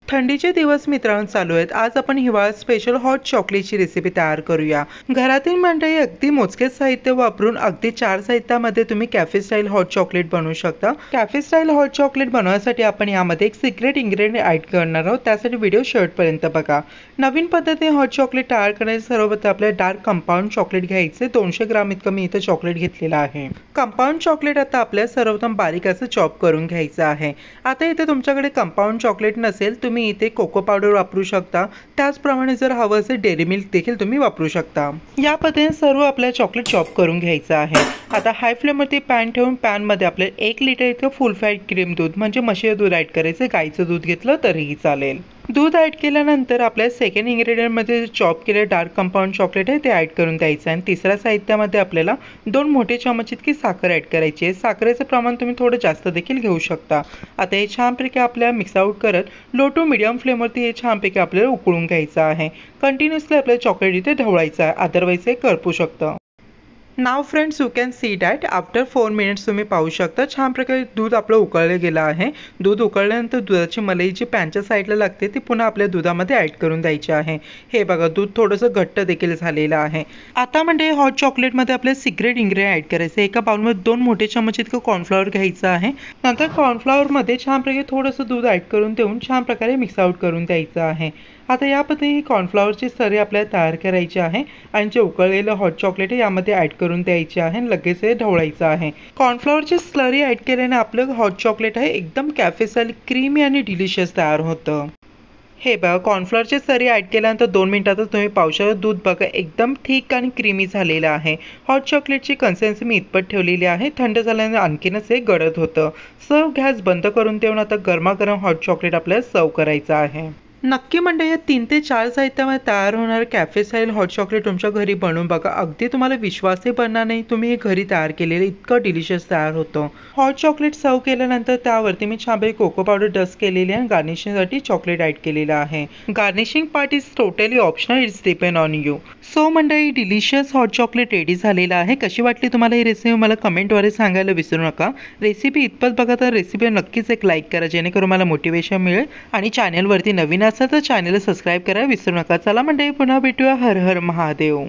थंडीचे दिवस मित्रांनो चालू आहेत। आज आपण हिवाळा स्पेशल हॉट चॉकलेटची रेसिपी तयार करूया। घरातील मंडळी अगदी मोजकेच साहित्य वापरून अगदी 4 साहित्यामध्ये तुम्ही कॅफे स्टाईल हॉट चॉकलेट बनवू शकता। कॅफे स्टाईल हॉट चॉकलेट बनवण्यासाठी आपण यामध्ये एक सिक्रेट इन्ग्रेडियंट ऍड करणार आहोत, त्यासाठी व्हिडिओ शेवटपर्यंत बघा। नवीन पद्धतीने हॉट चॉकलेट तयार करण्यासाठी सर्वप्रथम आपल्याला डार्क कंपाऊंड चॉकलेट घ्यायचे। 200 ग्राम इतकं मी इथं चॉकलेट घेतलेलं आहे। कंपाऊंड चॉकलेट आता आपल्याला सर्वप्रथम बारीक असं चॉप करून घ्यायचं आहे। आता इथे तुमच्याकडे कंपाऊंड चॉकलेट नसेल तुम्ही इथे कोको पावडर वापरू शकता। त्याचप्रमाणे जर हवं असेल डेअरी मिल्क देखील तुम्ही वापरू शकता। या पद्धतीने सर्व आपल्या चॉकलेट चॉप करून घ्यायचं आहे। आता हाय फ्लेम वरती पॅन ठेवून पॅन मध्ये आपल्याला 1 लिटर इतकं फुल फॅट क्रीम दूध म्हणजे म्हशीचं दूध ऍड करायचं। गाईचं दूध घेतलं तरीही चालेल। दूध ऍड केल्यानंतर आपल्या सेकंड इन्ग्रेडियंट मध्ये चॉप केलेलं डार्क कंपाऊंड चॉकलेट आहे ते ऍड करून द्यायचं आहे। आणि तिसऱ्या साहित्यामध्ये आपल्याला 2 मोठे चमच इतकी साखर ऍड करायची आहे। साखरेचं प्रमाण तुम्ही थोडं जास्त देखील घेऊ शकता। आता हे छानपैकी आपल्याला मिक्स आउट करत लो टू मीडियम फ्लेम वरती हे छानपैकी आपल्याला उकळून घ्यायचं आहे। कंटिन्युअसली आपल्याला चॉकलेट इथे ढवळायचं आहे, अदरवाईज हे करपू शकतं। नाव friends you can see that after 4 minutes तुम्ही पाहू शकता छान प्रकारे दूध आपलं उकळलं गेलं आहे। दूध उकळल्यानंतर दुधाची मलाई जी पॅनच्या साईडला लागते ती पुन्हा आपल्या दुधामध्ये ऍड करून द्यायची आहे। हे बघा दूध थोडंसं घट्ट देखील झालेलं आहे। आता म्हणजे हॉट चॉकलेटमध्ये आपल्याला सिक्रेट इन्ग्रेडियंट ऍड करायचं। एका बाउलमध्ये 2 मोठे चमच इतकं कॉर्नफ्लॉवर घ्यायचं आहे। नंतर कॉर्नफ्लॉवरमध्ये छान प्रकारे थोडंसं दूध ऍड करून देऊन छान प्रकारे मिक्स आउट करून द्यायचं आहे। आता या पद्धतीने कॉर्नफ्लॉवरची सरी आपल्याला तयार करायची आहे आणि जे उकळलेलं हॉट चॉकलेट आहे यामध्ये ऍड करून द्यायचे आहे आणि लगेच हे ढवळायचं आहे। कॉर्नफ्लॉवरची स्लरी ऍड केल्याने आपलं हॉट चॉकलेट आहे एकदम कॅफे स्टाईल क्रीमी आणि डिलिशियस तयार होतं। हे बघा कॉर्नफ्लॉवरची सरी ऍड केल्यानंतर 2 मिनिटातच तुम्ही पाहू शकता दूध बघा एकदम थिक आणि क्रीमी झालेलं आहे। हॉट चॉकलेटची कन्सिस्टन्सी मी इतपत ठेवलेली आहे। थंड झाल्यानंतर आणखीनच हे गळत होतं। सर्व गॅस बंद करून देऊन आता गरमागरम हॉट चॉकलेट आपल्याला सर्व करायचं आहे। नक्की म्हणजे या 3 ते 4 साहित्यामध्ये तयार होणारं कॅफे स्टाईल हॉट चॉकलेट तुमच्या घरी बनवून बघा। अगदी तुम्हाला विश्वासही पडणार नाही तुम्ही हे घरी तयार केलेलं इतकं डिलिशियस तयार होतं। हॉट चॉकलेट सर्व केल्यानंतर त्यावरती मी छानपैकी कोको पावडर डस्ट केलेली आहे आणि गार्निशिंगसाठी चॉकलेट ऍड केलेलं आहे। Garnishing part is totally optional, it's depend on you. So मंडळी डिलिशियस हॉट चॉकलेट रेडी झालेलं आहे। कशी वाटली तुम्हाला ही रेसिपी मला कमेंटद्वारे सांगायला विसरू नका। रेसिपी इतपत बघा तर रेसिपी नक्कीच एक लाईक करा जेणेकरून मला मोटिवेशन मिळेल आणि चॅनलवरती नवीन असेल तर चॅनलला सबस्क्राईब करायला विसरू नका। चला मंडळी पुन्हा भेटूया। हर हर महादेव।